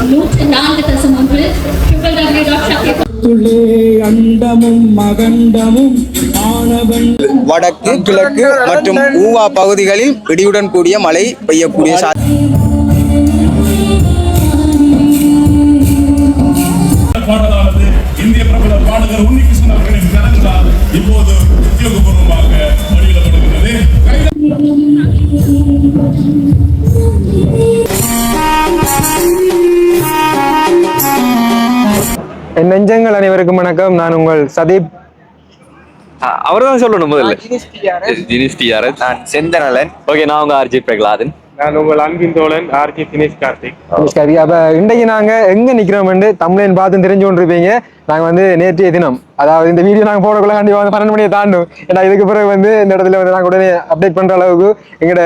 104.1 வடக்கு கிழக்கு மற்றும் ஊவா பகுதிகளில் இடியுடன் கூடிய மழை பெய்யக்கூடிய இந்திய பிரபல பாடகர் உன்னிகிருஷ்ணன் அவர்களின் கரங்களால் இப்போது உத்தியோகபூர்வமாக வெளியிடப்படுகிறது. என் நெஞ்சங்கள் அனைவருக்கும் வணக்கம். நான் உங்கள் சதீப். அவர்தான் சொல்லணும் முதல்ல. நான் செந்தனலன். ஓகே, நான் உங்க ஆர்ஜி பிரகலாதன். நான் உங்கள் அன்பின் தோழன் ஆர்ஜி தினேஷ் கார்த்திக். அப்ப இன்றைக்கு நாங்க எங்க நிக்கிறோம் தமிழன் பார்த்து தெரிஞ்சு கொண்டிருப்பீங்க. நாங்க நேற்றைய தினம், அதாவது இந்த வீடியோ நாங்க போடக்குள்ள கண்டிப்பா 12 மணியை தாண்டும். ஏன்னா இதுக்கு பிறகு இந்த இடத்துல நாங்க உடனே அப்டேட் பண்ற அளவுக்கு எங்களோட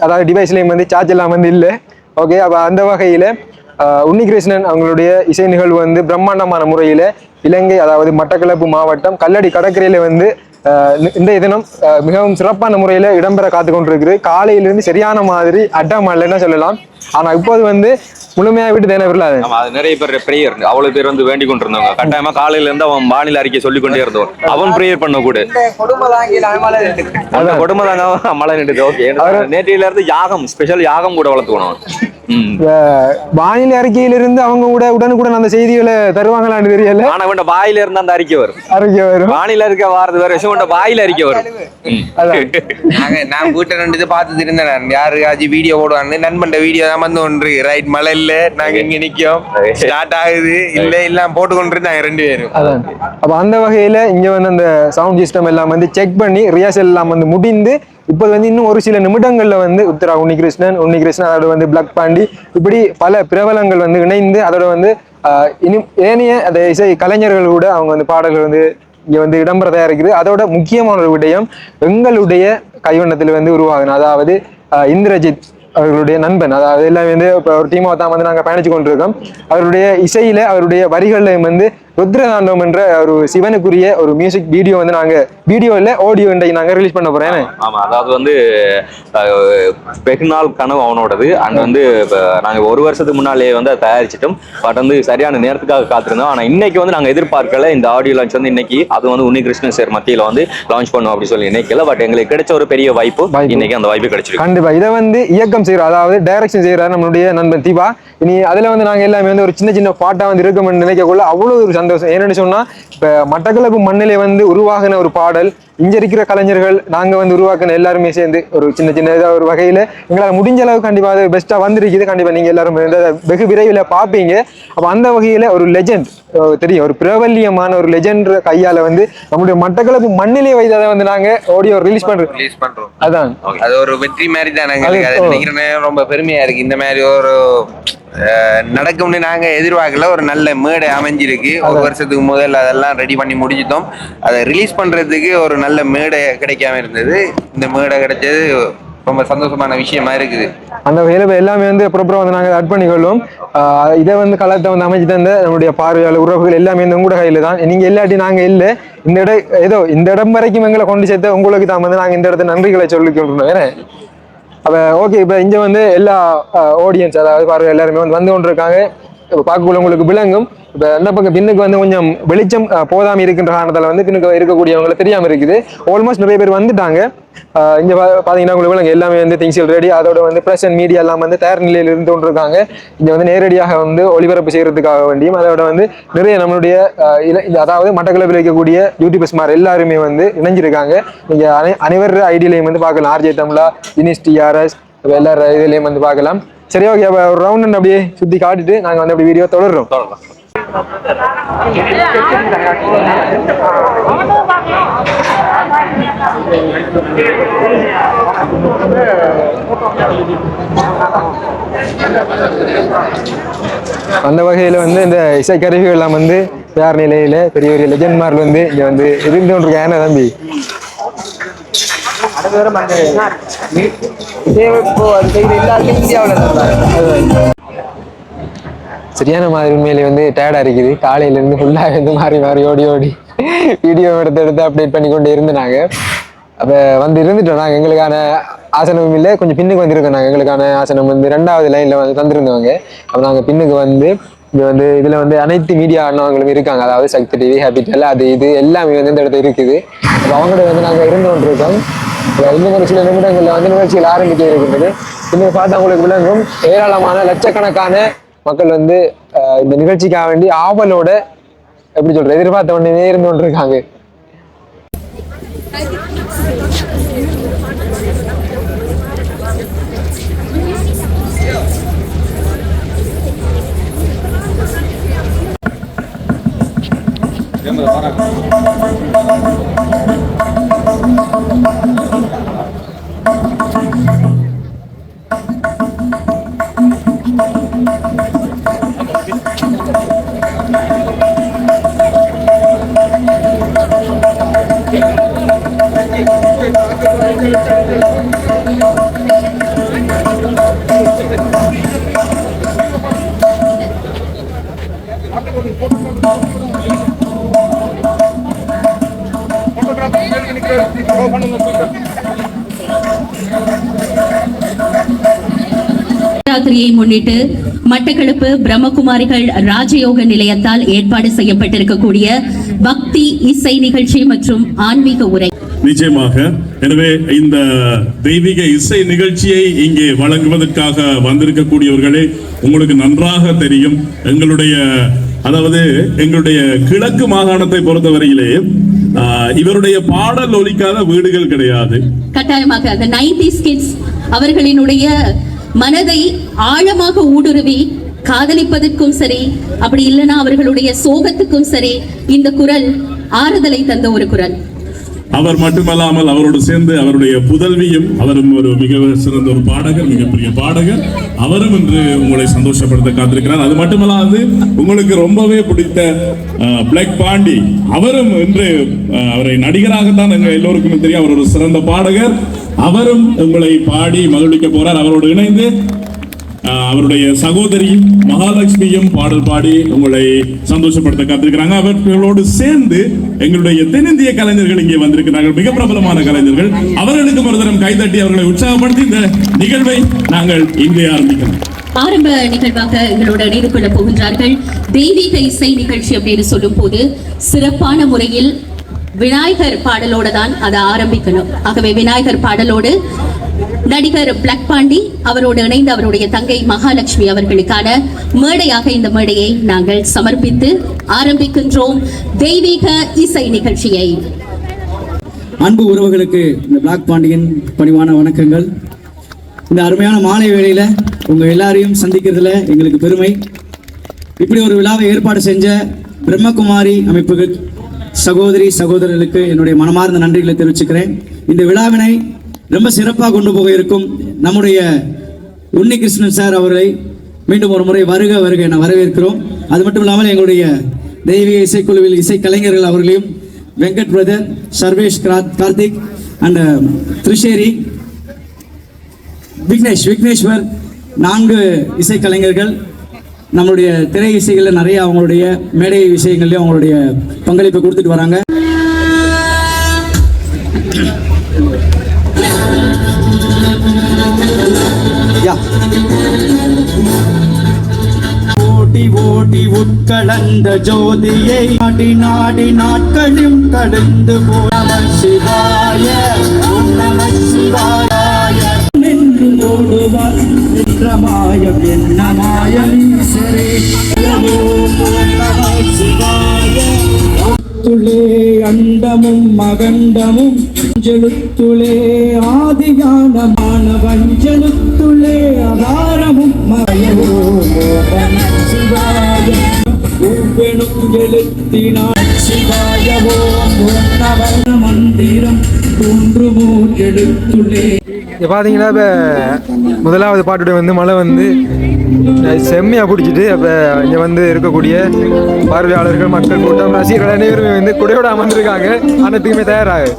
அதாவது டிவைஸ்லயும் சார்ஜ் எல்லாம் இல்லை. ஓகே, அப்ப அந்த வகையில உன்னிகிருஷ்ணன் அவங்களுடைய இசை நிகழ்வு பிரம்மாண்டமான முறையில இலங்கை, அதாவது மட்டக்களப்பு மாவட்டம் கல்லடி கடற்கரையில இன்றைய தினம் மிகவும் சிறப்பான முறையில இடம்பெற காத்து கொண்டிருக்கு. காலையிலிருந்து சரியான மாதிரி அட்டமல்லைன்னு சொல்லலாம். ஆனா இப்போது முழுமையா விட்டு தேன விடலாது. நிறைய பேர் பிரேயர், அவ்வளவு பேர் வேண்டிக் கொண்டிருந்தவங்க. கட்டாயமா காலையில இருந்து அவன் வானிலை அறிக்கை சொல்லிக் கொண்டே இருந்தோம். அவன் பிரேயர் பண்ண கூட கொடுமை தாங்க மழை நின்றுது. ஓகே, நேற்றையில இருந்து யாகம், ஸ்பெஷல் யாகம் கூட வளர்த்துக்கணும். வானிலை அறிக்கையிலிருந்து அவங்க கூட உடனுக்குடன் அந்த செய்திகளை தருவாங்களான்னு தெரியல. ஆனா இவன் வாயில இருந்து அந்த அறிக்கை வரும். வானிலை அறிக்கை வாரது வேற விஷயம், வாயில அறிக்கை வரும். நான் வீட்டை ரெண்டு பார்த்து இருந்தேன். யாருக்காச்சும் வீடியோ போடுவாங்க, நண்பன் வீடியோ தான் ஒன்று ரைட் மழை இல்ல, நாங்க இங்க நிக்கோம், ஸ்டார்ட் ஆகுது இல்ல போட்டு கொண்டிருந்தாங்க 2 பேரும். அப்ப அந்த வகையில இங்க அந்த சவுண்ட் சிஸ்டம் எல்லாம் செக் பண்ணி ரிஹர்சல் எல்லாம் முடிந்து இப்போ இன்னும் ஒரு சில நிமிடங்கள்ல உத்தரா உன்னிகிருஷ்ணன் அதோட பிளாக் பாண்டி இப்படி பல பிரபலங்கள் இணைந்து அதோட இனி ஏனைய அந்த இசை கலைஞர்கள் கூட அவங்க பாடல்கள் இங்க இடம்பெற தயாரிக்குது. அதோட முக்கியமான ஒரு விடயம், எங்களுடைய கைவண்ணத்தில் உருவாகணும். அதாவது இந்திரஜித் அவர்களுடைய நண்பன், அதாவது எல்லாமே இப்போ ஒரு டீமாக தான் நாங்கள் பயணிச்சு கொண்டிருக்கோம். அவருடைய இசையில அவருடைய வரிகளில் ருத்ரதாண்டவம் என்ற ஒரு சிவனுக்குரிய ஒரு மியூசிக் வீடியோ நாங்கள் வீடியோ இல்லை ஆடியோ இன்றைக்கு நாங்கள் ரிலீஸ் பண்ண போறோம். ஆமா, அதாவது வெகு நாள் கனவு அவனோடது. அண்ட் நாங்கள் 1 வருஷத்துக்கு முன்னாலே அதை தயாரிச்சிட்டோம். பட் சரியான நேரத்துக்காக காத்திருந்தோம். ஆனா இன்னைக்கு நாங்கள் எதிர்பார்க்கல இந்த ஆடியோ லான்ச் இன்னைக்கு அது உன்னிகிருஷ்ணன் சார் மத்தியில லான்ச் பண்ணுவோம் அப்படி சொல்லி நினைக்கல. பட் எங்களுக்கு கிடைச்ச ஒரு பெரிய வாய்ப்பு, இன்னைக்கு அந்த வாய்ப்பு கிடைச்சிருக்கு. கண்டிப்பா இதை இயக்கம் செய்யறோம், அதாவது டைரக்ஷன் செய்யறாரு நம்மளுடைய நண்பன் தீபா. இனி அதுல நாங்க எல்லாமே ஒரு சின்ன சின்ன பாட்டா இருக்கோம்னு நினைக்கக்குள்ள அவ்வளவு ஒரு சந்தோஷம். ஏன்னு சொன்னா இப்ப மட்டக்களப்பு மண்ணிலே உருவாகின ஒரு பாடல், இங்க இருக்கிற கலைஞர்கள் நாங்க உருவாக்கின எல்லாருமே சேர்ந்து ஒரு சின்ன சின்ன ஒரு வகையில எங்களால் முடிஞ்ச அளவு கண்டிப்பா அது பெஸ்டா வந்திருக்குது. கண்டிப்பா நீங்க எல்லாரும் வெகு விரைவில் பார்ப்பீங்க. அப்ப அந்த வகையில ஒரு லெஜெண்ட் தெரியும், ஒரு பிரபல்யமான ஒரு லெஜெண்ட் கையால நம்முடைய மட்டக்களப்பு மண்ணிலே வைத்து அதை நாங்க ஆடியோ ரிலீஸ் பண்றோம். அதான் அது ஒரு வெற்றி மாதிரி தான் நினைக்கிறேன். ரொம்ப பெருமையா இருக்கு. இந்த மாதிரி ஒரு நடக்கும்னு நாங்க எதிர்பார்க்கல. ஒரு நல்ல மேடை அமைஞ்சிருக்கு. 1 வருஷத்துக்கு முதல் அதெல்லாம் ரெடி பண்ணி முடிச்சிட்டோம். அதை ரிலீஸ் பண்றதுக்கு ஒரு நல்ல மேடை கிடைக்காம இருந்தது. இந்த மேடை கிடைச்சது ரொம்ப சந்தோஷமான விஷயமா இருக்குது. அந்த வகையில எல்லாமே ப்ராப்பரா நாங்கள் ஆட் பண்ணிக்கொள்வோம். இதை களத்தை அமைச்சு தந்த நம்முடைய பார்வையாளர் உறவுகள் எல்லாமே உங்களோட கையில தான். நீங்க இல்லாட்டி நாங்க இல்லை. இந்த இடம் வரைக்கும் எங்களை கொண்டு சேர்த்த உங்களுக்கு தான் நாங்க இந்த இடத்துல நன்றிகளை சொல்லிக்கொள்றோம். ஏன்னா அப்ப ஓகே, இப்ப இங்க எல்லா ஆடியன்ஸ், அதாவது பார்வை எல்லாருமே வந்து கொண்டு இருக்காங்க. பார்க்கக்குள்ள உங்களுக்கு விளங்கும். இப்ப அந்த பக்கம் பின்னுக்கு கொஞ்சம் வெளிச்சம் போதாம இருக்கின்ற காரணத்தால பின்னுக்கு இருக்கக்கூடியவங்களுக்கு தெரியாம இருக்குது. ஆல்மோஸ்ட் நிறைய பேர் வந்துட்டாங்க. இங்க பாத்தீங்கன்னா உங்களுக்கு விளங்கு எல்லாமே திங்ஸ் ரெடி. அதோட பிரஸ் அண்ட் மீடியா எல்லாம் தயார் நிலையில் இருந்து கொண்டு இருக்காங்க. இங்க நேரடியாக ஒளிபரப்பு செய்யறதுக்காக வேண்டியும் அதோட நிறைய நம்மளுடைய அதாவது மட்டக்களப்பில் இருக்கக்கூடிய யூடியூபர்ஸ் மாதிரி எல்லாருமே இணைஞ்சிருக்காங்க. நீங்க அனைவர ஐடியிலையும் பார்க்கலாம். ஆர்ஜே தமிழா, தினேஷ் டிஆர்எஸ் எல்லாரும் இதுலயும் பார்க்கலாம். சரி, ஓகே, ஒரு ரவுண்ட் அப்படியே சுத்தி காட்டிட்டு நாங்க அப்படி வீடியோ தொடர்றோம். அந்த வகையில இந்த இசைக்கருவிகள் எல்லாம் தயார் நிலையில பெரிய பெரிய லெஜெண்ட் மார்கள் இங்க இருந்து கொண்டிருக்காங்க. தம்பி சரியான மாதிரி உண்மையிலே டயர்டா இருக்குது. காலையில இருந்து ஃபுல்லா மாறி மாறி ஓடி ஓடி வீடியோ எடுத்து அப்டேட் பண்ணி கொண்டு இருந்தாங்க. அப்ப இருந்துட்டோம். நாங்க எங்களுக்கான ஆசனமும் இல்லை, கொஞ்சம் பின்னுக்கு வந்திருக்கோம். நாங்கள் எங்களுக்கான ஆசனம் வந்து 2வது லைனில் வந்து தந்திருந்தவங்க. அப்போ நாங்கள் பின்னுக்கு வந்து இதில் வந்து அனைத்து மீடியா அண்ணவங்களும் இருக்காங்க. அதாவது சக்தி டிவி, ஹேபிட்டல், அது இது எல்லாமே வந்து இந்த இடத்துல இருக்குது. அப்போ அவங்கள்ட்ட வந்து நாங்கள் இருந்து கொண்டிருக்கோம். இன்னும் ஒரு சில நிமிடங்களில் வந்து நிகழ்ச்சிகள் ஆரம்பிக்க இருக்கின்றது. இன்னும் பார்த்தா உங்களுக்கு விளங்கும் ஏராளமான லட்சக்கணக்கான மக்கள் வந்து இந்த நிகழ்ச்சிக்காக வேண்டி ஆவலோட எப்படி சொல்றது எதிர்பார்த்த உடனே இருந்து கொண்டிருக்காங்க. நவராத்திரியை முன்னிட்டு மட்டக்களப்பு பிரம்மகுமாரிகள் ராஜயோக நிலையத்தால் ஏற்பாடு செய்யப்பட்டிருக்கக்கூடிய பக்தி இசை நிகழ்ச்சி மற்றும் ஆன்மீக உரை. நிச்சயமாக. எனவே இந்த தெய்வீக இசை நிகழ்ச்சியை இங்கே வழங்குவதற்காக வந்திருக்கக்கூடியவர்களே உங்களுக்கு நன்றாக தெரியும். எங்களுடைய கிழக்கு மாகாணத்தை பொறுத்தவரையிலே இவருடைய பாடல் ஒலிக்காத வீடுகள் கிடையாது. கட்டாயமாக அந்த 90s கிட்ஸ் அவர்களினுடைய மனதை ஆழமாக ஊடுருவி காதலிப்பதற்கும் சரி, அப்படி இல்லைன்னா அவர்களுடைய சோகத்துக்கும் சரி, இந்த குரல் ஆறுதலை தந்த ஒரு குரல். அவர் மட்டுமல்லாமல் அவரோடு சேர்ந்து அவருடைய புதல்வியும், அவரும் ஒரு மிக சிறந்த ஒரு பாடகர், மிகப்பெரிய பாடகர். அவரும் இன்று உங்களை சந்தோஷப்படுத்த காத்திருக்கிறார். அது மட்டுமல்லாது உங்களுக்கு ரொம்பவே பிடித்த பிளாக் பாண்டி, அவரும் இன்று அவரை நடிகராகத்தான் எங்கள் எல்லோருக்குமே தெரியும். அவர் ஒரு சிறந்த பாடகர். அவரும் உங்களை பாடி மகிழ்விக்க போறார். அவரோடு இணைந்து அவருடைய சகோதரி மகாலட்சுமியும் பாடல் பாடி உங்களை சந்தோஷப்படுத்த காத்திருக்கிறாங்க. அவர்களோடு சேர்ந்து எங்களுடைய தென்னிந்திய கலைஞர்கள் இங்கே வந்திருக்கிறார்கள், மிக பிரபலமான கலைஞர்கள். அவர்களுக்கு ஒரு தரம் கைதட்டி அவர்களை உற்சாகப்படுத்தி இந்த நிகழ்வை நாங்கள் இங்கே ஆரம்பிக்கிறோம். ஆரம்ப நிகழ்வாக எங்களோட இணைந்து கொள்ள போகின்றார்கள். தெய்வீக இசை நிகழ்ச்சி அப்படின்னு சொல்லும் போது சிறப்பான முறையில் விநாயகர் பாடலோடு தான் அதை ஆரம்பிக்கணும். ஆகவே விநாயகர் பாடலோடு நடிகர் பிளாக் பாண்டி அவரோடு இணைந்து அவருடைய தங்கை மகாலட்சுமி அவர்களுக்கான மேடையாக இந்த மேடையை நாங்கள் சமர்ப்பித்து ஆரம்பிக்கின்றோம் தெய்வீக இசை நிகழ்ச்சியை. அன்பு உறவுகளுக்கு இந்த பிளாக் பாண்டியன் பணிவான வணக்கங்கள். இந்த அருமையான மாலை வேளையில உங்க எல்லாரையும் சந்திக்கிறதுல எங்களுக்கு பெருமை. இப்படி ஒரு விழாவை ஏற்பாடு செஞ்ச பிரம்மகுமாரி அமைப்புகள் சகோதரி சகோதரர்களுக்கு என்னுடைய மனமார்ந்த நன்றிகளை தெரிவிச்சுக்கிறேன். இந்த விழாவினை ரொம்ப சிறப்பாக கொண்டு போக இருக்கும் நம்முடைய உன்னிகிருஷ்ணன் சார் அவர்களை மீண்டும் ஒரு முறை வருக வருக என வரவேற்கிறோம். அது மட்டும் இல்லாமல் எங்களுடைய தெய்வீக இசைக்குழுவில் இசை கலைஞர்கள் அவர்களையும் வெங்கட் பிரதர், சர்வேஷ் கார்த்திக் அண்ட் திரிஷேரி, விக்னேஸ்வர் 4 இசை கலைஞர்கள் நம்மளுடைய திரை இசைகளில் நிறைய அவங்களுடைய மேடை விஷயங்கள்லையும் அவங்களுடைய பங்களிப்பை கொடுத்துட்டு வராங்க. ஓடி ஓடி உட்கலந்த ஜோதியை நாடி நாடி நாட்களும் கடந்து நம சிவாய நம சிவாய நின்று ஓடுவார் நின்றமாயம் என்னமாயம் ஈஸ்வரே நம சிவாய துளே அண்டமும் மகண்டமும் வஞ்சலுத்துளே ஆதியான மாணவஞ்சலுத்துளே அகாரமும் மறையோ சிவாய ஊபெனும் எழுத்தினார் சிவாயவோ மந்திரம் தோன்றுமோ எழுத்துளே. பார்த்தீங்கன்னா இப்போ முதலாவது பாட்டுடைய வந்து மழை வந்து செம்மையாக பிடிச்சிட்டு அப்போ இங்கே வந்து இருக்கக்கூடிய பார்வையாளர்கள், மக்கள் கூட்டம், ரசிகர்கள் அனைவருமே வந்து குடையோட அமர்ந்திருக்காங்க. அனைத்துக்குமே தயாராகு.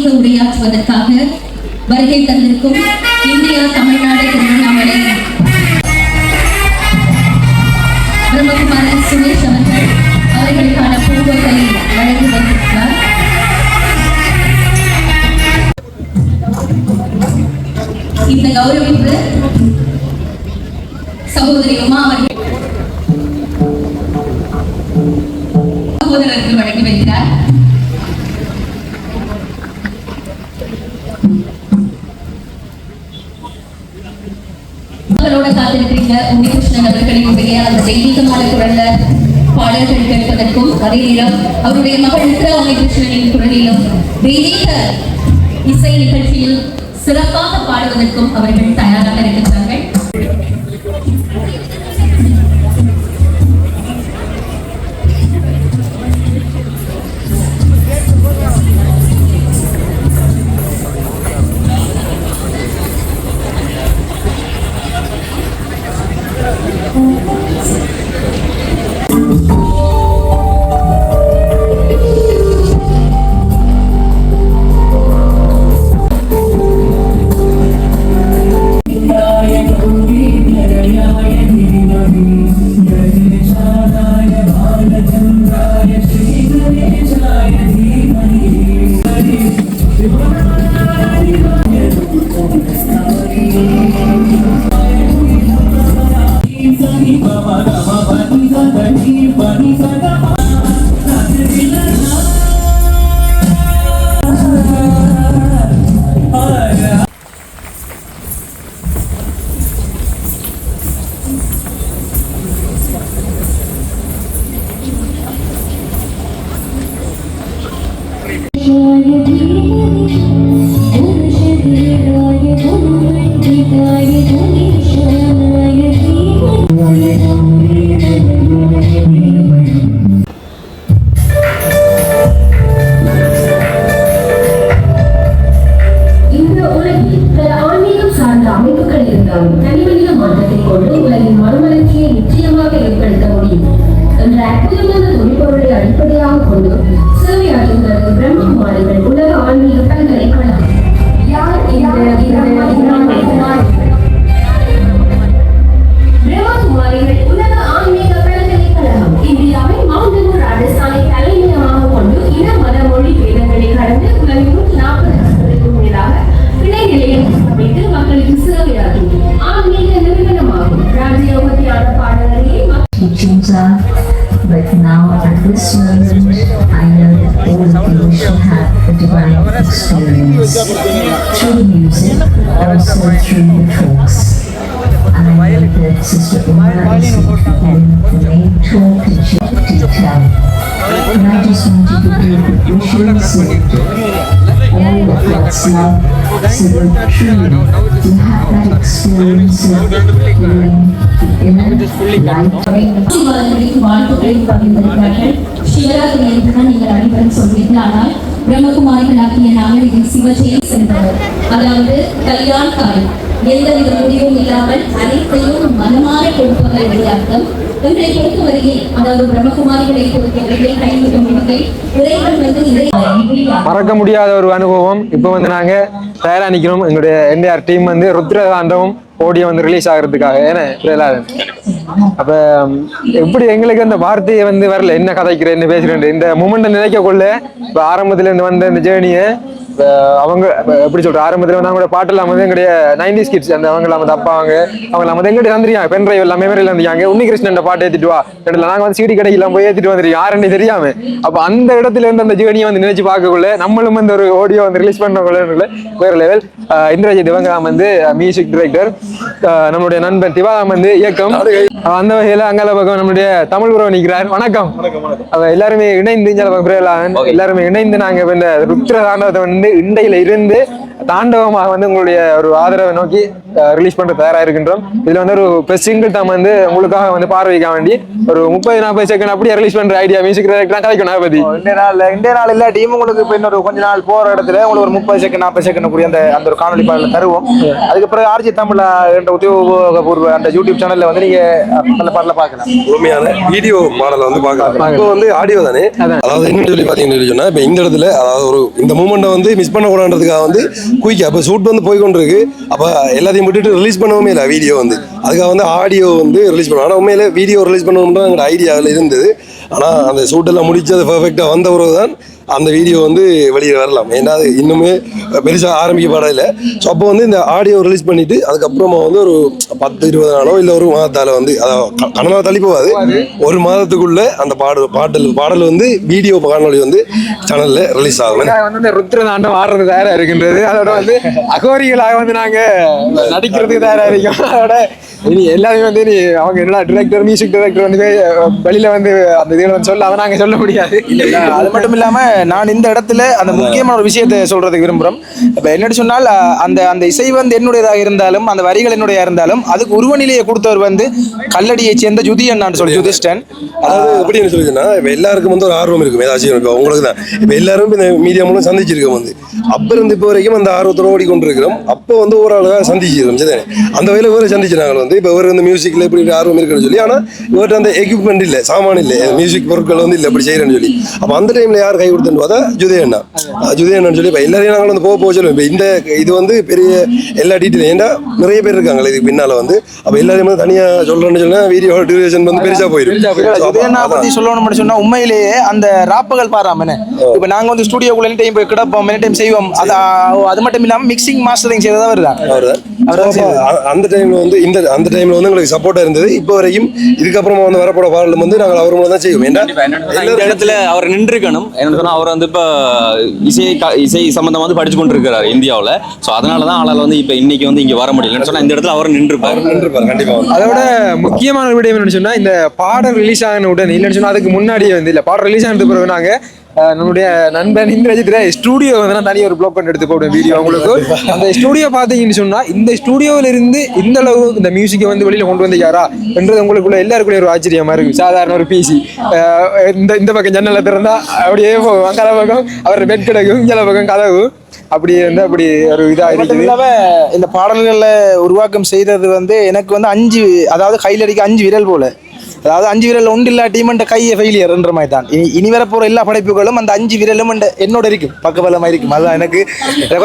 ஆன்மீக உரையாற்றுவதற்காக வருகை தந்திருக்கும் இந்தியா தமிழ்நாடு திருவண்ணாமலை பிரம்மகுமாரன் சுரேஷ் அவர்கள் அவர்களுக்கான பூர்வத்தை வழங்கி வந்திருக்கிறார். இந்த கௌரவிப்பு சகோதரி உமா அவர்கள் சகோதரர்கள் வழங்கி வருகிறார். அவர்களோட காத்திருக்கிறீங்க உன்னிகிருஷ்ணன் அவர்களினுடைய அந்த தெய்வீகமான குரல்ல பாடல்கள் கேட்பதற்கும் அதே நேரம் அவருடைய மகள் உத்ரா உன்னிகிருஷ்ணனின் குரலிலும் தெய்வீக இசை நிகழ்ச்சியில் சிறப்பாக பாடுவதற்கும் அவர்கள் தயாராக இருக்கின்றார்கள். But now at this moment, I know that all of you shall have a divine experience through the music, also through the talks. And I know that Sister Uma is in the main talk and she will detail. And I just want you to give the wishes and all of God's love, so that truly you have that experience of healing the inner light. வாழ்த்துக்களை பகிர்ந்திருக்கிறார்கள். சிவராத்திரி என்றுதான் நீங்கள் அனைவரும் சொல்வீர்கள். ஆனால் பிரம்மகுமாரிகளாகிய நாங்கள் இதில் சிவஜெயை சென்றவர், அதாவது கல்யாண்காரி, எந்தவித முடிவும் இல்லாமல் அனைத்தையும் மனமாற கொடுப்பவர் என்ற அர்த்தம். எங்களை பொறுத்தவரையில், அதாவது பிரம்மகுமாரிகளை பொறுத்தவரையில் கைவிட்ட முடிவை இறைவன் வந்து இறை மறக்க முடியாத ஒரு அனுபவம். இப்போ வந்து நாங்க தயாரா நிக்கிறோம். எங்களுடைய என்டிஆர் டீம் வந்து ருத்ரதாண்டவம் ஓடியோ வந்து ரிலீஸ் ஆகிறதுக்காக. ஏன்னா அப்ப எப்படி எங்களுக்கு அந்த வார்த்தையை வந்து வரல, என்ன கதைக்கிறேன் என்ன பேசுறேன் இந்த மூமெண்ட் நினைக்க கொள்ள. இப்ப ஆரம்பத்துல இருந்து வந்த இந்த ஜேர்னியை அவங்க எப்படி சொல்ற, ஆரம்பத்துல வந்து அவங்களோட பாட்டெல்லாம் வந்து எங்களுடைய 90s கிட்ஸ் அந்த அவங்களாம் வந்து அப்பா அவங்க வந்து எங்கிட்ட தந்துருக்காங்க பென் டிரைவ் எல்லாம் மெமரியில இருந்தாங்க. உன்னிகிருஷ்ணன் பாட்டு ஏத்திட்டு வா, நாங்க வந்து சிடி கடைக்கெல்லாம் போய் ஏத்திட்டு வந்துருக்கோம் யாருன்னு தெரியாம. அப்ப அந்த இடத்துல இருந்து அந்த ஜேர்னியை வந்து நினைச்சு பார்க்கக்குள்ள நம்மளும் வந்து ஒரு ஆடியோ வந்து ரிலீஸ் பண்ணக்குள்ள வேற லெவல். இந்திரஜித் இவங்கலாம் வந்து மியூசிக் டைரக்டர், நம்மளுடைய நண்பன் திவாகம் வந்து இயக்கம். அந்த வகையில அங்கால பக்கம் நம்மளுடைய தமிழ் உறவு நிற்கிறார். வணக்கம். எல்லாருமே இணைந்து எல்லாருமே இணைந்து நாங்க இந்த ருத்ர தாண்டவத்தை வந்து இண்டையில இருந்து தாண்டவமாக வந்து உங்களுடைய ஒரு ஆதரவை நோக்கி ரிலீஸ் பண்ற தயாரா இருக்கின்றோம். இதுல வந்து ஒரு சிங்கிள் தான் வந்து உங்களுக்காக வந்து பார்வைக்க வேண்டி ஒரு 30-40 செகண்ட் அப்படியே ரிலீஸ் பண்ற ஐடியா மியூசிக் டைரக்டர் கதைக்கணும். பத்தி இந்திய நாள் இல்ல டீம் உங்களுக்கு இப்ப இன்னொரு கொஞ்ச நாள் போற இடத்துல உங்களுக்கு ஒரு 30 செகண்ட் 40 செகண்ட் கூடிய அந்த ஒரு காணொலி பாடல தருவோம். அதுக்கு பிறகு ஆர்ஜி தமிழ் என்ற உத்தியோகபூர்வ அந்த யூடியூப் சேனல்ல வந்து நீங்க நல்ல பாடல பார்க்கலாம். உண்மையான வீடியோ மாடல வந்து பார்க்கலாம். இப்போ வந்து ஆடியோ தானே, அதாவது என்ன சொல்லி பாத்தீங்கன்னு சொன்னா இப்ப இந்த இடத்துல அதாவது ஒரு இந்த மூமெண்ட்டை வந்து மிஸ் பண்ண கூடாதுன்றதுக்காக வந்து குயிக்கா அப்ப ஷூட் வந்து போய் கொண்டிருக்கு. அப்ப எல்லாத்தையும் விட்டுட்டு ரிலீஸ் பண்ணவுமே இல்லை வீடியோ வந்து, அதுக்காக வந்து ஆடியோ வந்து ரிலீஸ் பண்ணுவோம். ஆனால் உண்மையில வீடியோ ரிலீஸ் பண்ணணும்னு எங்களோட ஐடியாவில் இருந்தது. ஆனால் அந்த ஷூட்டெல்லாம் முடிச்சது பர்ஃபெக்டாக வந்த பிறகு தான் அந்த வீடியோ வந்து வெளியே வரலாம். ஏன்னா அது இன்னுமே பெருசாக ஆரம்பிக்க பாடல. ஸோ அப்போ வந்து இந்த ஆடியோ ரிலீஸ் பண்ணிட்டு அதுக்கப்புறமா வந்து ஒரு 10-20 நாளோ இல்லை ஒரு மாதத்தால் வந்து அதாவது கனமாக தள்ளி போகாது, ஒரு மாதத்துக்குள்ள அந்த பாடல் வந்து வீடியோ காணொலி வந்து சேனல்ல ரிலீஸ் ஆகும். வந்து ருத்ரதாண்டம் ஆடுறது தயாரா இருக்கின்றது. அதோட வந்து அகோரிகளாக வந்து நாங்க நடிக்கிறதுக்கு தயாரா இருக்கோம். அதோட இனி எல்லாருமே வந்து நீ அவங்க என்ன டிரெக்டர் மியூசிக் டைரக்டர் வந்து வெளியில வந்து அந்த இதில் வந்து சொல்ல அதை நாங்க சொல்ல முடியாது. அது மட்டும் இல்லாம நான் இந்த இடத்துல அந்த முக்கியமான ஒரு விஷயத்தை சொல்றதுக்கு விரும்புகிறோம். இப்போ என்னன்னு சொன்னால் அந்த இசை வந்து என்னுடையதாக இருந்தாலும் அந்த வரிகள் என்னுடைய இருந்தாலும் அதுக்கு உருவநிலையை கொடுத்தவர் வந்து கல்லடியை சேர்ந்த ஜுதி அண்ணான்னு சொல்லி ஜுதிஷ்டன். அதாவது எப்படின்னு சொல்லிச்சுன்னா இப்போ எல்லாருக்கும் வந்து ஒரு ஆர்வம் இருக்கும், ஏதாச்சும் இருக்கும் உங்களுக்கு தான். இப்போ எல்லாரும் இந்த மீடியா மூலம் சந்திச்சிருக்கோம் வந்து அப்போ இருந்து இப்போ வரைக்கும் அந்த ஆர்வத்தோடு ஓடிக்கொண்டிருக்கிறோம். அப்போ வந்து ஒரு ஆளுக்காக சந்திச்சிருக்கோம். சரி, அந்த வகையில் வேறு சந்திச்சு நாங்கள் வந்து இப்போ இவர் வந்து மியூசிக்கில் எப்படி ஆர்வம் இருக்குன்னு சொல்லி, ஆனால் இவர்கிட்ட அந்த எக்யூப்மெண்ட் இல்லை, சாமான் இல்லை, மியூசிக் பொருட்கள் வந்து இல்லை, எப்படி செய்யறேன்னு சொல்லி. அப்போ அந்த டைமில் யார் கை கொடுத்துன்னு பார்த்தா ஜுதேண்ணா சொல்லி இப்போ எல்லாரையும் நாங்கள் வந்து போக சொல்லுவோம். இப்போ இந்த இது வந்து பெரிய எல்லா டீட்டெயிலும் ஏன்னா நிறைய பேர் இருக்காங்களே இதுக்கு பின்னால் வந்து. அப்போ எல்லாரையும் வந்து தனியாக சொல்கிறேன்னு சொன்னால் வீடியோ டியூரேஷன் வந்து பெருசாக போயிடும். ஜுதேண்ணா பற்றி சொல்லணும்னு சொன்னால் உண்மையிலேயே அந்த ராப்புகள் பாராமனே இப்போ நாங்கள் வந்து ஸ்டுடியோக்குள்ள எனி டைம் போய் கிடப்போம், எனி டைம் செய்வோம். அது மட்டும் இல்லாமல் மிக்சிங் மாஸ்டரிங் செய்ததாக வருதான் அந்த டைம்ல வந்து அந்த டைம்ல வந்து எங்களுக்கு சப்போர்ட்டா இருந்தது. இப்போ வரைக்கும் இதுக்கப்புறமா வந்து வரப்போற பாடலும் வந்து நாங்கள் அவர் மூலம் தான் செய்வோம். இந்த இடத்துல அவர் நின்றுக்கணும். என்ன சொன்னா அவர் வந்து இப்போ இசை சம்பந்தமா வந்து படிச்சு கொண்டு இருக்கிறார் இந்தியாவில். ஸோ அதனாலதான் ஆளால் வந்து இப்போ இன்னைக்கு வந்து இங்க வர முடியலன்னு சொன்னா இந்த இடத்துல அவர் நின்றுப்பார் கண்டிப்பா. அதோட முக்கியமான விடயம் என்னன்னு சொன்னா இந்த பாடல் ரிலீஸ் ஆகின உடனே இல்லைன்னு சொன்னா அதுக்கு முன்னாடியே வந்து இல்ல பாடல் ரிலீஸ் ஆனது பிறகு நாங்க நம்மளுடைய நண்பன் இந்திரஜித் ஸ்டூடியோ வந்து நான் தனியாக ஒரு ப்ளாக் பண்ணி எடுத்து போடுவேன் வீடியோ உங்களுக்கு. அந்த ஸ்டூடியோ பார்த்தீங்கன்னு சொன்னா இந்த ஸ்டூடியோவில் இருந்து இந்த அளவு இந்த மியூசிக்கை வந்து வெளியில கொண்டு வந்து யாரா என்றது உங்களுக்குள்ள எல்லாருக்குள்ளே ஒரு ஆச்சரியமா இருக்கு. சாதாரண ஒரு பிசி இந்த பக்கம் ஜன்னலை திறந்தா அப்படியே அங்கால பக்கம் அவர் பெட் கிடக்கும், இங்கே பக்கம் கதவு அப்படி வந்து அப்படி ஒரு இதாக இருக்குது. இந்த பாடல்களை உருவாக்கம் செய்தது வந்து எனக்கு வந்து 5 அதாவது கையில் அடிக்க 5 விரல் போல, அதாவது 5 விரல் ஒன்று இல்லா டீம் கையை ஃபெயிலியர்ன்ற மாதிரி தான். இனி வர போற எல்லா படைப்புகளும் அந்த 5 விரலும் என்னோட இருக்கும், பக்கபலமா இருக்கும். அதுதான் எனக்கு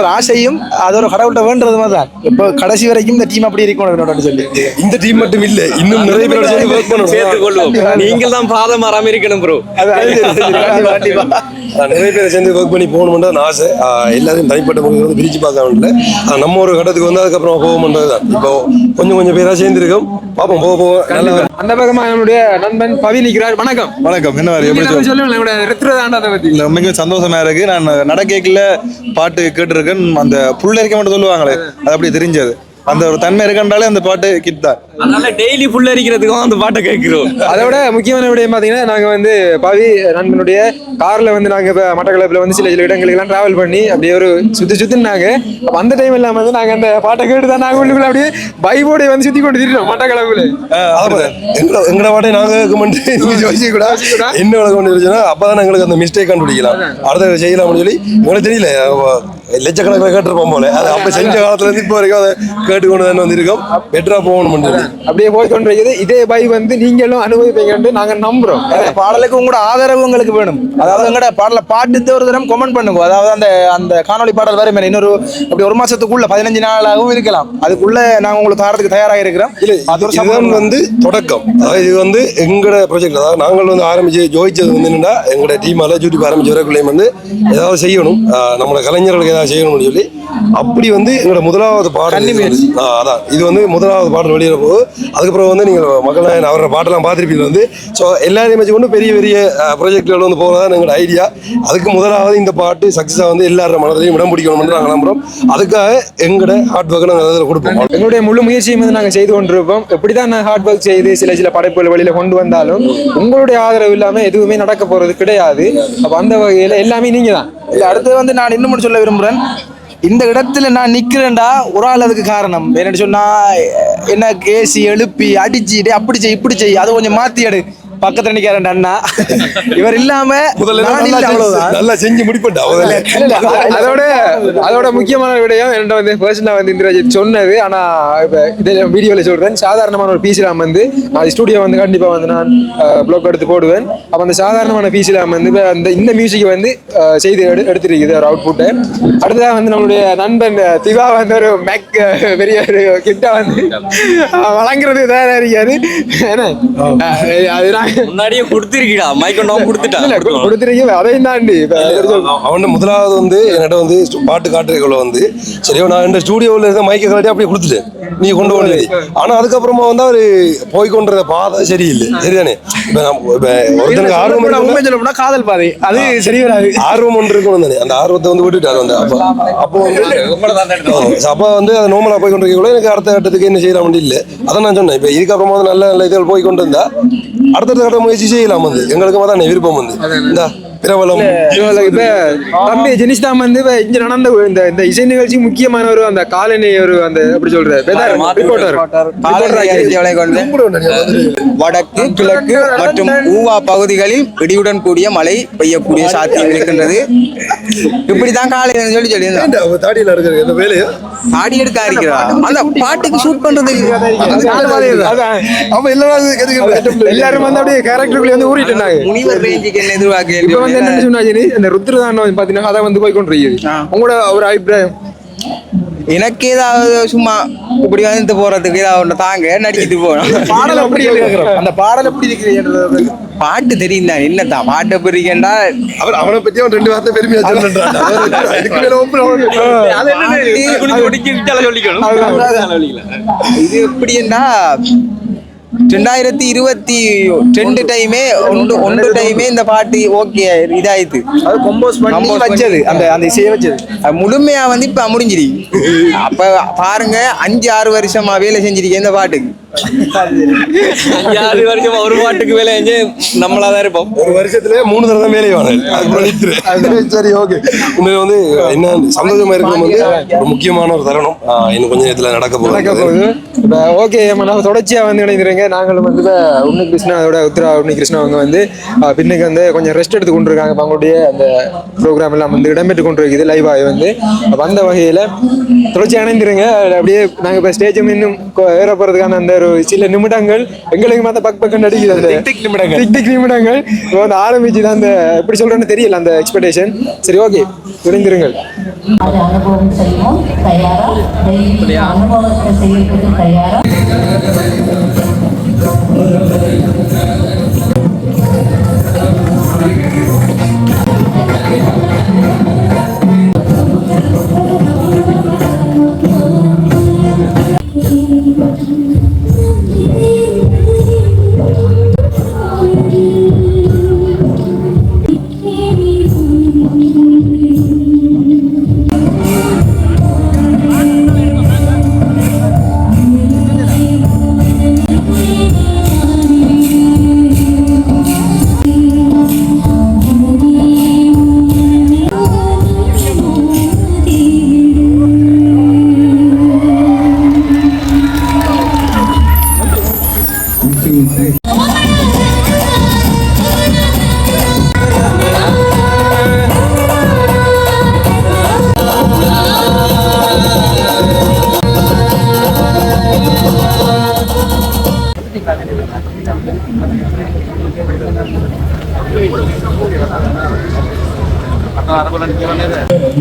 ஒரு ஆசையும் அது ஒரு கடவுள்கிட்ட வேண்டது மாதிரி தான். இப்போ கடைசி வரைக்கும் இந்த டீம் அப்படி இருக்கும் சொல்லி. இந்த டீம் மட்டும் இல்ல, இன்னும் நிறைய பேரோட சேர்ந்து நீங்கள் தான் பாதம் மாறாம இருக்கணும் ப்ரோ. நிறைய பேர் சேர்ந்து ஒர்க் பண்ணி போகணும்ன்றது ஆசை. எல்லாரையும் தனிப்பட்ட முறையில் வந்து பிரிச்சு பார்க்க வேண்டிய நம்ம ஒரு கட்டத்துக்கு வந்து அதுக்கப்புறம் போகணுன்றது தான். இப்போ கொஞ்சம் பேரா சேர்ந்து இருக்கோம், பார்ப்போம் போக நல்லா. அந்த பக்கமா நம்மளுடைய நண்பன் பவி நிற்கிறார். வணக்கம். வணக்கம். என்ன சொல்லுங்க. மிக சந்தோஷமா இருக்கு. நான் நடக்கல பாட்டு கேட்டுருக்கேன். அந்த புள்ள இருக்க மட்டும் சொல்லுவாங்களே அது அப்படி தெரிஞ்சது. அந்த ஒரு தன்மை இருக்கின்றாலே அந்த பாட்டு கிட் தான். அதனால டெய்லி புள்ள அரிக்கிறதுக்கும் அந்த பாட்டை கேட்கிறோம். அதோட முக்கியமான விடயம் பாத்தீங்கன்னா நாங்க வந்து பவி நண்பனுடைய கார்ல வந்து நாங்க இப்ப மட்டக்களப்புல வந்து சில இடங்களுக்கு எல்லாம் டிராவல் பண்ணி அப்படியே ஒரு சுத்தினாங்க. அந்த டைம் எல்லாம் வந்து நாங்க அந்த பாட்டை கேட்டுதான் நாங்க உள்ளுக்குள்ள அப்படியே பைபோட வந்து சுத்தி கொண்டு திரிட்டோம் மட்டக்களப்புல. எங்களோட பாட்டை நாங்க என்ன கொண்டு இருந்துச்சுன்னா அப்பதான் எங்களுக்கு அந்த மிஸ்டேக் கண்டுபிடிக்கலாம், அடுத்த செய்யலாம்னு சொல்லி உங்களுக்கு தெரியல. லட்சக்கணக்கில் கேட்டிருப்போம் போல. அது அப்ப செஞ்ச காலத்துல இருந்து இப்போ வரைக்கும் அதை கேட்டுக்கொண்டு தான் வந்திருக்கோம். பெட்டரா போகணும் அப்படியே போய் கொண்டிருக்குது. இதே பை வந்து நீங்களும் அனுபவிப்பீங்கன்னு நாங்க நம்புறோம். பாடலுக்கு உங்களோட ஆதரவு உங்களுக்கு வேணும். அதாவது எங்களோட பாடல பாட்டு ஒரு தரம் கமெண்ட் பண்ணுங்க. அதாவது அந்த காணொலி பாடல் வரும் இன்னொரு அப்படி ஒரு மாசத்துக்குள்ள 15 நாளாகவும் இருக்கலாம். அதுக்குள்ள நாங்க உங்களுக்கு தாரத்துக்கு தயாராக இருக்கிறோம். இதுதான் வந்து தொடக்கம். அதாவது இது வந்து எங்களோட ப்ராஜெக்ட். அதாவது நாங்கள் வந்து ஆரம்பிச்சு ஜோதிச்சது வந்து என்னன்னா எங்களோட டீமால யூடியூப் ஆரம்பிச்ச வரைக்குள்ளேயும் வந்து ஏதாவது செய்யணும், நம்மளோட கலைஞர்களுக்கு ஏதாவது செய்யணும்னு சொல்லி அப்படி வந்து எங்களோட முதலாவது பாடல் அதான். இது வந்து முதலாவது பாடல் வெளியிட போகுது. அதுக்கப்புறம் வந்து நீங்கள் மக்கள் அவரோட பாட்டெல்லாம் பார்த்துருப்பீங்க வந்து. ஸோ எல்லாரையும் வச்சு கொண்டு பெரிய பெரிய ப்ராஜெக்டுகள் வந்து போகிறதான் எங்களோட ஐடியா. அதுக்கு முதலாவது இந்த பாட்டு சக்ஸஸாக வந்து எல்லாரோட மனதிலையும் இடம் பிடிக்கணும்னு நாங்கள் நம்புகிறோம். அதுக்காக எங்களோட ஹார்ட் ஒர்க்கை நாங்கள் அதில் கொடுப்போம். எங்களுடைய முழு முயற்சியும் வந்து நாங்கள் செய்து கொண்டிருப்போம். எப்படி தான் நான் ஹார்ட் ஒர்க் செய்து சில படைப்புகள் வெளியில் கொண்டு வந்தாலும் உங்களுடைய ஆதரவு இல்லாமல் எதுவுமே நடக்க போகிறது கிடையாது. அப்போ அந்த வகையில் எல்லாமே நீங்கள் தான். இல்லை அடுத்து வந்து நான் இன்னும் சொல்ல விரும்புகிறேன். இந்த இடத்துல நான் நிக்கிறேன்டா ஒரு ஆள் அதுக்கு காரணம் என்னன்னு சொன்னா என்ன கேசி எழுப்பி அடிச்சு அப்படி செய் இப்படி செய் அதை கொஞ்சம் மாத்தி எடு பக்கத்துல நிக்கிறேன் அண்ணா இவர் இல்லாம நல்லா செஞ்சு முடிப்பட்டா அதோட முக்கியமான விடயம் என்ன வந்து பர்சனலா வந்து இந்திரஜித் சொன்னது. ஆனா இப்ப இதே வீடியோல சொல்றேன், சாதாரணமான ஒரு பீஸ்லாம் வந்து நான் ஸ்டுடியோ வந்து கண்டிப்பா வந்து நான் ப்ளாக் எடுத்து போடுவேன். அப்ப அந்த சாதாரணமான பீஸ்லாம் வந்து அந்த இந்த மியூசிக் வந்து செய்து எடுத்துருக்குது ஒரு அவுட்புட்டை. அடுத்ததான் வந்து நம்மளுடைய நண்பன் திவா வந்து ஒரு மேக் பெரிய ஒரு கிட்டா வந்து வழங்குறது தான் இருக்காரு. அதுதான் முன்னாடியே கொடுத்துருக்கீடா மைக்கொண்டா கொடுத்துருக்கீங்க அதையும் தாண்டி அவன் முதலாவது வந்து என்னிட்ட வந்து பாட்டு காட்டுறதுக்குள்ள வந்து சரியோ நான் இந்த ஸ்டூடியோவில் இருக்க மைக்கை கலாட்டி அப்படியே கொடுத்துட்டேன், நீ கொண்டு போனது. ஆனா அதுக்கப்புறமா வந்து அவரு போய் கொண்டுற பாதை சரியில்லை. சரிதானே? ஒருத்தனுக்கு ஆர்வம் காதல் பாதை அது சரி வராது. ஆர்வம் ஒன்று இருக்கணும் தானே, அந்த ஆர்வத்தை வந்து விட்டுட்டாரு வந்து. அப்போ வந்து அப்போ வந்து அது நோமலா போய் கொண்டிருக்கக்குள்ள எனக்கு அடுத்த கட்டத்துக்கு என்ன செய்யலாம் இல்லை. அதான் நான் சொன்னேன், இப்போ இதுக்கப்புறமா வந்து நல்ல நல்ல இதில் போய் கொண்டு இருந்தா அடுத்த கட்ட முயற்சி செய்யலாம் வந்து. எங்களுக்கு தான் விருப்பம் வந்து இந்த பிரபலம் இப்ப தம்பி ஜெனிஸ் தான் வந்து இங்க நடந்த இந்த இசை நிகழ்ச்சி முக்கியமான ஒரு அந்த காலனி ஒரு அந்த எப்படி சொல்றது வடக்கு கிழக்கு மற்றும் ஊவா பகுதிகளில் இடியுடன் கூடிய மழை பெய்யக்கூடிய சாத்தியம் இருக்கின்றது. இப்படிதான் காலை சொல்லி தாடியில இருக்கிற இந்த வேலையை ஆடி எடுக்க இருக்கிறா அந்த பாட்டுக்கு ஷூட் பண்றது எல்லாரும் வந்து அப்படியே கேரக்டருக்குள்ள வந்து ஊறிட்டு இருந்தாங்க. முனிவர் ரேஞ்சுக்கு என்ன எதிர்பார்க்க இப்ப வந்து என்ன சொன்னா இந்த ருத்ரதாண்டவம் பாத்தீங்கன்னா அதை வந்து போய் கொண்டிருக்குது. உங்களோட ஒரு அபிப்பிராயம்? எனக்கு ஏதாவது சும்மா இப்படி வந்து போறதுக்கு ஏதாவது தாங்க நடிக்கிட்டு போனோம். பாடல் எப்படி அந்த பாடல் எப்படி இருக்கிறது? பாட்டு தெரியும் தான் என்னதான் பாட்டை பிரிக்கண்டா அவனை பத்தி அவன் 2 வார்த்தை பெருமையா சொல்றான். இது எப்படின்னா 2022 டைமே ஒன்று டைமே இந்த பாட்டு ஓகே இதாயிடுது. அது கம்போஸ் பண்ணி வச்சது அந்த இசையை வச்சது முழுமையா வந்து இப்ப முடிஞ்சிரு. அப்ப பாருங்க 5-6 வருஷமா வேலை செஞ்சிருக்கேன் இந்த பாட்டுக்கு. 5-6 வருஷமா ஒரு பாட்டுக்கு வேலை செஞ்சு நம்மளாதான் இருப்போம். ஒரு வருஷத்துல 3 தடவை தான் வேலையை வாங்க. சரி ஓகே. இன்னும் வந்து என்ன சந்தோஷமா இருக்கும் வந்து ஒரு முக்கியமான ஒரு தருணம் இன்னும் கொஞ்சம் நேரத்துல நடக்க போகுது. ஓகே நம்ம தொடர்ச்சியா வந்து இணைந்துருங்க. நாங்களும் வந்து உன்னி கிருஷ்ணா அதோட உத்ரா உன்னி கிருஷ்ணா அவங்க வந்து பின்னுக்கு வந்து கொஞ்சம் ரெஸ்ட் எடுத்து கொண்டு இருக்காங்க. அவங்களுடைய அந்த ப்ரோக்ராம் எல்லாம் வந்து இடம்பெற்று கொண்டு இருக்குது லைவாக வந்து வந்த வகையில தொடர்ச்சியா இணைந்துருங்க. அப்படியே நாங்க இப்ப ஸ்டேஜ் இன்னும் ஏற போறதுக்கான அந்த ஒரு சில நிமிடங்கள் எங்களுக்கு மாத்த பக்கம் நடிக்குது. நிமிடங்கள் வந்து ஆரம்பிச்சு தான் அந்த எப்படி சொல்றேன்னு தெரியல அந்த எக்ஸ்பெக்டேஷன். சரி ஓகே இணைந்துருங்கள். அது அனுபவம் செய்வோம். தயாரா? அனுபவத்தை செய்யறதுக்கு தயாரா?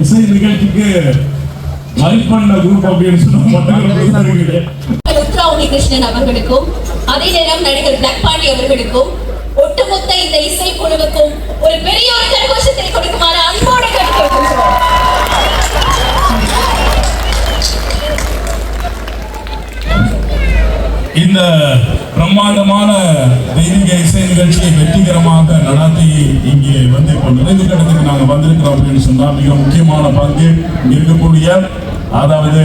இசை நிகழ்ச்சிக்கு லைக் பண்ண குரூப் அப்படின்னு சொன்னா உத்ரா உன்னிகிருஷ்ணன் அவர்களுக்கும் அதே நேரம் நடிகர் பிளாக் பாண்டி அவர்களுக்கும் ஒட்டுமொத்த இந்த இசை குழுவுக்கும் ஒரு பெரிய ஒரு கரகோஷத்தை கொடுக்குமாறு அன்போடு கேட்டுக்கொள்கிறோம். இந்த பிரம்மாண்டமான தெய்வீக இசை நிகழ்ச்சியை வெற்றிகரமாக நடத்தி இங்கே வந்து இப்போ நிறைவு கடத்துக்கு நாங்கள் வந்திருக்கிறோம் அப்படின்னு சொன்னால் மிக முக்கியமான பங்கு இருக்கக்கூடிய அதாவது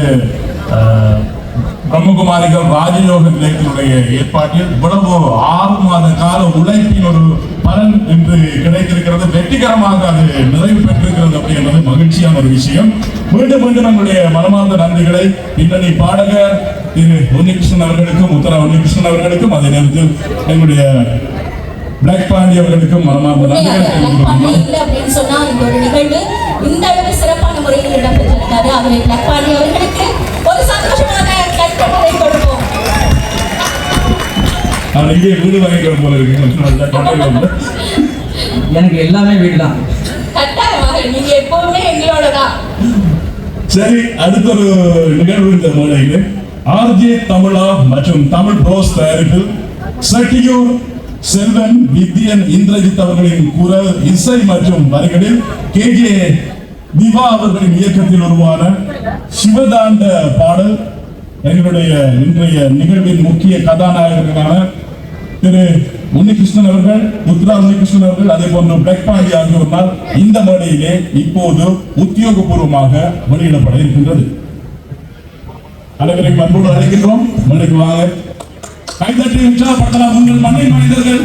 பிரம்மகுமாரிகள் ராஜயோக நிலையத்தினுடைய ஏற்பாட்டில் இவ்வளவு 6 மாத கால உழைப்பின் ஒரு பலன் இன்று கிடைத்திருக்கிறது. வெற்றிகரமாக அது நிறைவு பெற்றிருக்கிறது அப்படி என்பது மகிழ்ச்சியான ஒரு விஷயம். மீண்டும் மீண்டும் மீண்டும் நம்முடைய மனமார்ந்த நன்றிகளை பின்னணி பாடகர் திரு உன்னிகிருஷ்ணன் அவர்களுக்கும் உத்தரா உன்னிகிருஷ்ணன் அவர்களுக்கும் அதே நேரத்தில் எங்களுடைய பிளாக் பாண்டி அவர்களுக்கும் மனமார்ந்த நன்றிகள் அப்படின்னு சொன்னா இந்த ஒரு நிகழ்வு இந்த அளவு சிறப்பான முறையில் இடம்பெற்றிருக்காது. ஆகவே பிளாக் பாண்டி அவர்களுக்கு ஒரு சந்தோஷமான கைத்தட்டலை கொடுப்போம். இங்கே வீடு வாங்கிக்கிற போல இருக்கு. எனக்கு எல்லாமே வீடு தான். கட்டாயமாக நீங்க எப்பவுமே எங்களோட தான். சரி, அடுத்த ஒரு நிகழ்வு இந்த மேடையில் ஆர்ஜே தமிழா மற்றும் தமிழ் ப்ரோஸ் தயாரிப்பில் சட்டியூர் செல்வன் வித்யன் இந்திரஜித் அவர்களின் குரல் இசை மற்றும் வரிகளில் KJ திவா அவர்களின் இயக்கத்தில் உருவான சிவதாண்ட பாடல் எங்களுடைய இன்றைய நிகழ்வின் முக்கிய கதாநாயகர்களான திரு உன்னிகிருஷ்ணன் அவர்கள், உத்ரா உன்னிகிருஷ்ணன் அவர்கள், அதே போன்று பிளாக் பாண்டி ஆகியோரால் இந்த மேடையிலே இப்போது உத்தியோகபூர்வமாக வெளியிடப்பட இருக்கின்றது. அனைவரையும் அன்போடு அழைக்கின்றோம். மேடைக்கு வாங்க. கைதட்டி உற்சாகப்படுத்தலாம் உங்கள் மண்ணின் மனிதர்கள்.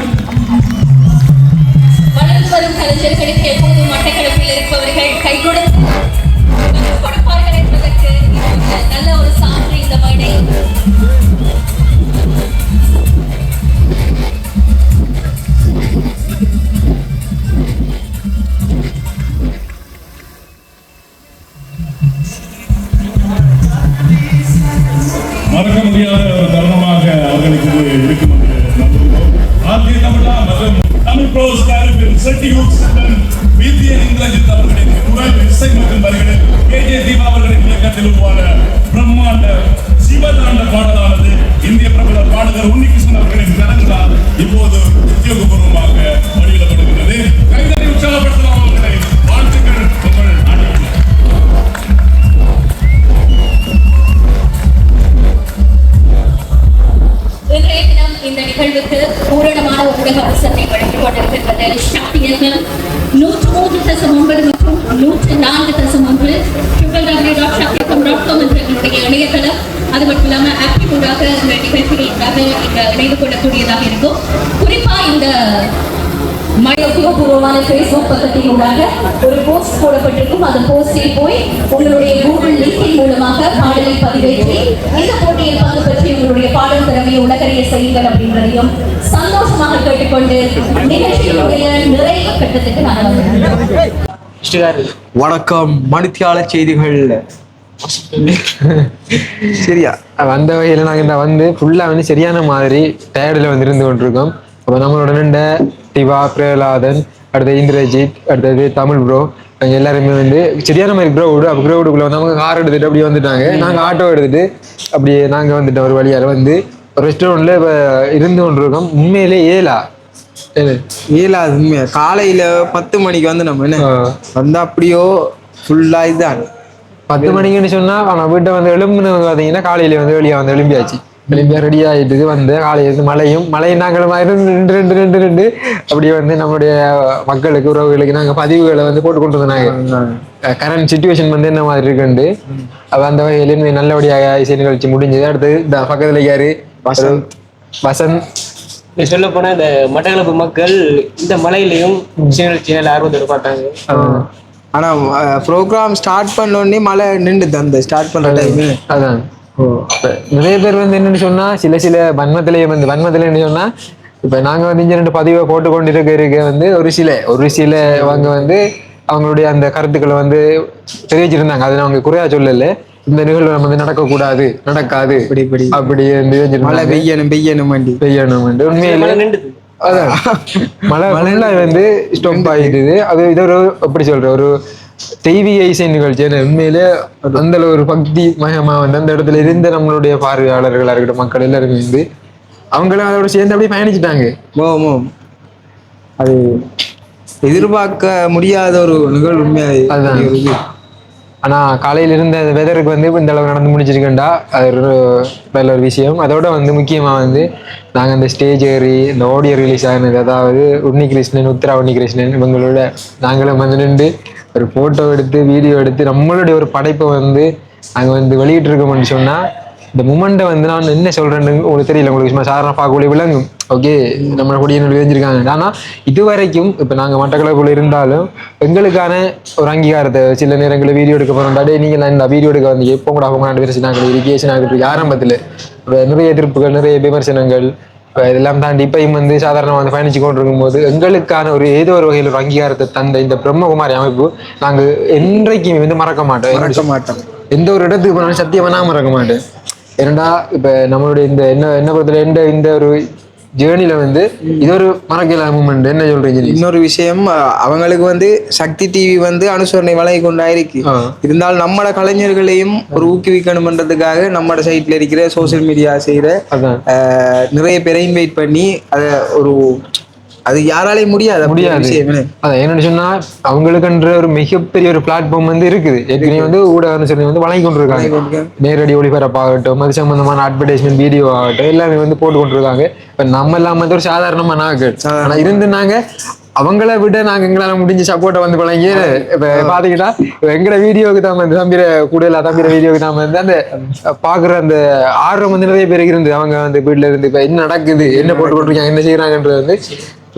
வளர்ந்து வரும் கலைஞர்களுக்கு எப்போதும் மட்டக்களப்பில் இருப்பவர்கள் கை கொடுப்பார்கள் என்பதற்கு நல்ல ஒரு சான்று இந்த மேடை. மறக்க முடியாத ஒரு தருணமாக அவர்களுக்கு இருக்கும் ஆர்ஜே தமிழா மற்றும் தமிழ் ப்ரோஸ் தயாரிப்பில் சட்டியூர் செல்வன் வித்யன் இந்திரஜித் அவர்களின் குரல் இசை மற்றும் வரிகளில் KJ திவா அவர்களின் இயக்கத்தில் உருவான பிரம்மாண்ட சிவதாண்ட பாடலானது இந்திய பிரபல பாடகர் உன்னிகிருஷ்ணன் அவர்களின் கரங்களால் இப்போது உத்தியோகபூர்வமாக வெளியிடப்படுகிறது. கைதட்டி உற்சாகப்படுத்தலாம் அவர்களை. வாழ்த்துக்கள் உங்கள் அனைவருக்கும். இன்றைய தினம் இந்த நிகழ்வுக்கு பூரணமான ஊடக அவசரத்தை வழங்கிக் கொண்டிருக்கின்றது சக்தியர்கள் 103.9 மற்றும் 104.1 www.shakti.com என்ற எங்களுடைய இணையதளம், அது மட்டும் இல்லாம ஆப்பிள் ஊடாக இந்த நிகழ்ச்சிகளுக்காக இங்க இணைந்து கொள்ளக்கூடியதாக இருக்கும். குறிப்பா இந்த மனிதபூர்வமான Facebook பக்கத்தின் ஊடாக ஒரு போஸ்ட் போடப்பட்டிருக்கும். அந்த போஸ்டில் போய் உங்களுடைய கூகுள் லிங்கின் மூலமாக பாடலை பதிவேற்றி இந்த போட்டியில் பங்கு பெற்று உங்களுடைய பாடல் திறமையை உலகறிய செய்யுங்கள் அப்படின்றதையும் சந்தோஷமாக கேட்டுக்கொண்டு நிகழ்ச்சியினுடைய நிறைய கட்டத்துக்கு நான் வந்திருக்கிறேன். வணக்கம், மணித்தியால செய்திகள். சரியா அந்த வகையில் நாங்கள் வந்து ஃபுல்லாக வந்து சரியான மாதிரி டயர்டில் வந்து இருந்து கொண்டிருக்கோம். அப்போ நம்மளோட நின்ற திவா, பிரகலாதன், அடுத்தது இந்திரஜித், அடுத்தது தமிழ் ப்ரோ, அவங்க எல்லாருமே வந்து சரியான மாதிரி க்ரௌடு. அப்போ க்ரௌடுக்குள்ளே வந்து அவங்க கார் எடுத்துகிட்டு அப்படியே வந்துட்டாங்க. நாங்கள் ஆட்டோ எடுத்துகிட்டு அப்படியே நாங்கள் வந்துட்டோம். ஒரு வழியால் வந்து ஒரு ரெஸ்டாரண்ட்டில் இப்போ இருந்து கொண்டிருக்கோம். உண்மையிலே ஏழாது உண்மையா. காலையில் 10 மணிக்கு வந்து நம்ம என்ன வந்து அப்படியோ ஃபுல்லாக இதுதான் 10 மணிக்குன்னு சொன்னால் ஆனால் வீட்டை வந்து எழும்புன்னு பார்த்தீங்கன்னா காலையில் வந்து வெளியே வந்து எழும்பியாச்சு. எழும்பியா ரெடி ஆகிட்டு வந்து காலையில் மழையும் நாங்களும் ரெண்டு அப்படியே வந்து நம்மளுடைய மக்களுக்கு உறவுகளுக்கு நாங்கள் பதிவுகளை வந்து போட்டு கொண்டு வந்தாங்க. கரண்ட் சிச்சுவேஷன் வந்து என்ன மாதிரி இருக்குண்டு அப்போ அந்த வகையிலேருந்து நல்லபடியாக இசை நிகழ்ச்சி முடிஞ்சது. அடுத்தது இந்த பக்கத்தில் யாரு வசந்த் சொல்ல போனா இந்த மட்டக்களப்பு மக்கள் இந்த மலையிலையும் நிகழ்ச்சியில ஆர்வத்தோடு பார்த்தாங்க. ஆனா ப்ரோக்ராம் ஸ்டார்ட் பண்ணோடனே மழை நின்றுது. அந்த ஸ்டார்ட் பண்ற டைம் அதான் நிறைய பேர் வந்து என்னன்னு சொன்னா சில வன்மத்திலேயே வந்து வன்மத்திலேன்னு சொன்னா இப்ப நாங்க வந்து இங்க 2 பதிவை போட்டு கொண்டு இருக்க வந்து ஒரு சில அவங்க வந்து அவங்களுடைய அந்த கருத்துக்களை வந்து தெரிவிச்சிருந்தாங்க. அதை அவங்க குறையா சொல்லல. இந்த நிகழ்வு நம்ம வந்து நடக்காது அப்படி மழை பெய்யணும் உண்மையில அதான் மழை வந்து ஸ்டாப் ஆகிடுது. அது இது ஒரு எப்படி சொல்ற ஒரு தெய்வீக இசை நிகழ்ச்சி. உண்மையிலே அந்த ஒரு பக்தி மயமா வந்து அந்த இடத்துல இருந்த நம்மளுடைய பார்வையாளர்களா இருக்கட்டும் மக்கள் எல்லாருமே வந்து அவங்களும் அதோட சேர்ந்து அப்படியே பயணிச்சுட்டாங்க. அது எதிர்பார்க்க முடியாத ஒரு நிகழ்வு உண்மையாக அதுதான். ஆனா காலையில இருந்த வெதருக்கு வந்து இந்த அளவு நடந்து முடிச்சிருக்கேன்டா அது ஒரு நல்ல ஒரு விஷயம். அதோட வந்து முக்கியமா வந்து நாங்க அந்த ஸ்டேஜ் ஏறி இந்த ஆடியோ ரிலீஸ் ஆகினது, அதாவது உன்னிகிருஷ்ணன், உத்ரா உன்னிகிருஷ்ணன் இவங்களோட நாங்களும் வந்து நின்று ஒரு போட்டோ எடுத்து வீடியோ எடுத்து நம்மளுடைய ஒரு படைப்பை வந்து நாங்கள் வந்து வெளியிட்டு இருக்கோம்னு சொன்னா இந்த மூமெண்ட்டை வந்து நான் என்ன சொல்றேன்னு உங்களுக்கு தெரியல, உங்களுக்கு சும்மா சாதாரண பார்க்கக்கூடிய விளங்கும். ஓகே, நம்ம குடியினர் விளைஞ்சிருக்காங்க. ஆனால் இது வரைக்கும் இப்போ நாங்கள் மட்டக்களப்புல இருந்தாலும் எங்களுக்கான ஒரு அங்கீகாரத்தை சில நேரங்களில் வீடியோ எடுக்க போகிறோம். நீங்கள் நான் இந்த வீடியோ எடுக்க வந்து எப்போ கூட ஆகும் பேசினாங்க இரிகேஷன் ஆகிட்டு ஆரம்பத்தில் நிறைய எதிர்ப்புகள், நிறைய விமர்சனங்கள் இதெல்லாம் தாண்டி இப்பயும் வந்து சாதாரணமாக வந்து பயணிச்சு கொண்டு இருக்கும்போது எங்களுக்கான ஒரு ஏதோ ஒரு வகையில் ஒரு அங்கீகாரத்தை தந்த இந்த பிரம்மகுமாரி அமைப்பு நாங்கள் என்றைக்குமே வந்து மறக்க மாட்டோம். எந்த ஒரு இடத்துக்கு போனாலும் சத்தியமாக நான் மறக்க மாட்டேன். ஏன்னா இப்போ நம்மளுடைய இந்த என்ன பொறுத்தல இந்த ஒரு ஜேர்னில வந்து இது ஒரு மறக்கல மூமெண்ட். என்ன சொல்றீங்க? இன்னொரு விஷயம், அவங்களுக்கு வந்து சக்தி டிவி வந்து அனுசரணை வழங்கி கொண்டாயிருக்கு. இருந்தாலும் நம்மட கலைஞர்களையும் ஒரு ஊக்குவிக்கணும்ன்றதுக்காக நம்மட சைட்ல இருக்கிற சோசியல் மீடியா செய்யற நிறைய பேரை இன்வைட் பண்ணி அதை ஒரு அது யாராலையும் முடியாது. அதான் என்னன்னு சொன்னா அவங்களுக்குன்ற ஒரு மிகப்பெரிய ஒரு பிளாட்ஃபார்ம் வந்து இருக்குது. ஏற்கனவே வந்து ஊடக அனுசரணை வந்து வழங்கி கொண்டிருக்காங்க. நேரடி ஒளிபரப்பாகட்டும், அது சம்பந்தமான அட்வர்டைஸ்மெண்ட் வீடியோ ஆகட்டும் எல்லாமே வந்து போட்டு கொண்டிருக்காங்க. இப்ப நம்ம எல்லாம் வந்து ஒரு சாதாரணமான ஆக்கள். ஆனா இருந்து நாங்க அவங்கள விட நாங்க எங்களால முடிஞ்ச சப்போர்ட்டை வந்து வழங்கி இப்ப பாத்தீங்கன்னா எங்கட வீடியோக்கு தான் வந்து தம்பிர கூடுதலா தம்பிர வீடியோக்கு தான் வந்து அந்த பாக்குற அந்த ஆர்வம் வந்து நிறைய பேருக்கு இருந்து அவங்க வந்து வீட்டுல இருந்து இப்ப என்ன நடக்குது, என்ன போட்டு கொண்டிருக்காங்க, என்ன செய்யறாங்கன்றது வந்து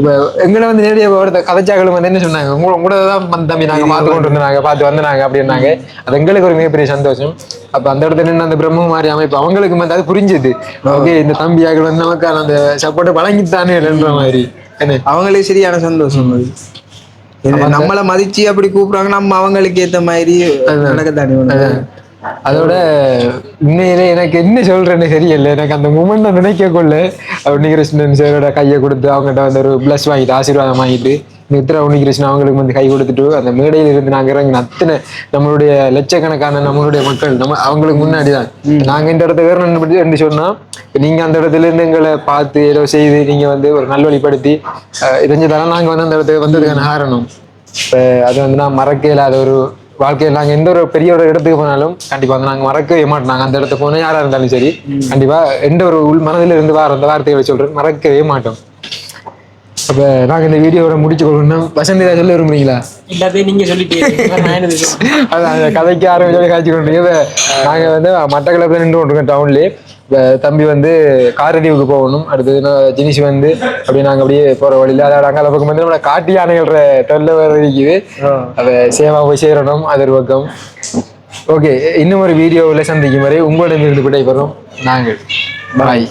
இப்ப எங்களை வந்து நேரடியாக கதைச்சாக்களும் வந்து என்ன சொன்னாங்க, உங்களோட தான் தம்பி நாங்க பார்த்து கொண்டு இருந்தாங்க, பார்த்து வந்தாங்க அப்படின்னாங்க. அது எங்களுக்கு ஒரு மிகப்பெரிய சந்தோஷம். அப்ப அந்த இடத்துல நின்று அந்த பிரம்மகுமாரி அமைப்பு அவங்களுக்கு வந்து அது புரிஞ்சுது. ஓகே, இந்த தம்பியாக்கள் வந்து நமக்கான அந்த சப்போர்ட்டை வழங்கித்தானே என்ற மாதிரி அவங்களே சரியான சந்தோஷம். நம்மளை மதிச்சு அப்படி கூப்பிடுறாங்க, நம்ம அவங்களுக்கு ஏத்த மாதிரி நடக்கத்தானே. அதோட உண்மையிலே எனக்கு என்ன சொல்றேன்னு தெரியல. எனக்கு அந்த மூமெண்ட் நினைக்க கொள்ள உன்னிகிருஷ்ணன் சாரோட கையை கொடுத்து அவங்ககிட்ட வந்து ஒரு பிளஸ் வாங்கிட்டு ஆசீர்வாதம் வாங்கிட்டு மித்ரா உன்னிகிருஷ்ணன் அவங்களுக்கு வந்து கை கொடுத்துட்டு அந்த மேடையில இருந்து நாங்க இறங்கின அத்தனை நம்மளுடைய லட்சக்கணக்கான நம்மளுடைய மக்கள் அவங்களுக்கு முன்னாடிதான் நாங்க இந்த இடத்த வேற என்ன சொன்னா, நீங்க அந்த இடத்துல இருந்து எங்களை பார்த்து ஏதோ செய்து நீங்க வந்து ஒரு நல்வழிப்படுத்தி இறைஞ்சதால நாங்க வந்து அந்த இடத்துக்கு வந்ததுக்கான காரணம். இப்ப அது வந்து நான் மறக்க இல்லாத ஒரு வாழ்க்கையில் நாங்கள் எந்த ஒரு பெரிய ஒரு இடத்துக்கு போனாலும் கண்டிப்பா வந்து நாங்கள் மறக்கவே மாட்டோம். நாங்கள் அந்த இடத்துக்கு போனால் யாரா இருந்தாலும் சரி கண்டிப்பா எந்த ஒரு உள் மனதில் இருந்து வர அந்த வார்த்தைகளை சொல்றேன், மறக்கவே மாட்டோம். அப்ப நாங்க இந்த வீடியோட முடிச்சு கொள்ளணும். வசந்தி சொல்ல விரும்புறீங்களா? எல்லாத்தையும் நீங்க சொல்லிட்டீங்க. அதான் கதைக்கு ஆரம்பிச்சு காய்ச்சி கொண்டு நாங்க வந்து மட்டக்களப்புல நின்று கொண்டிருக்கோம் டவுன்லயே. தம்பி வந்து காரடிவுக்கு போகணும். அடுத்தது ஜினிஸ் வந்து அப்படியே நாங்க அப்படியே போற வழியில அதோட அங்கால பக்கம் வந்து நம்மளோட காட்டு யானைகள தொல்லை வேற இருக்குது. அதை சேவா போய் சேரணும். அது ஒரு பக்கம். ஓகே, இன்னும் ஒரு வீடியோவில் சந்திக்கும் வரை உங்களிடமிருந்து விடைபெறும் நாங்கள். பாய்.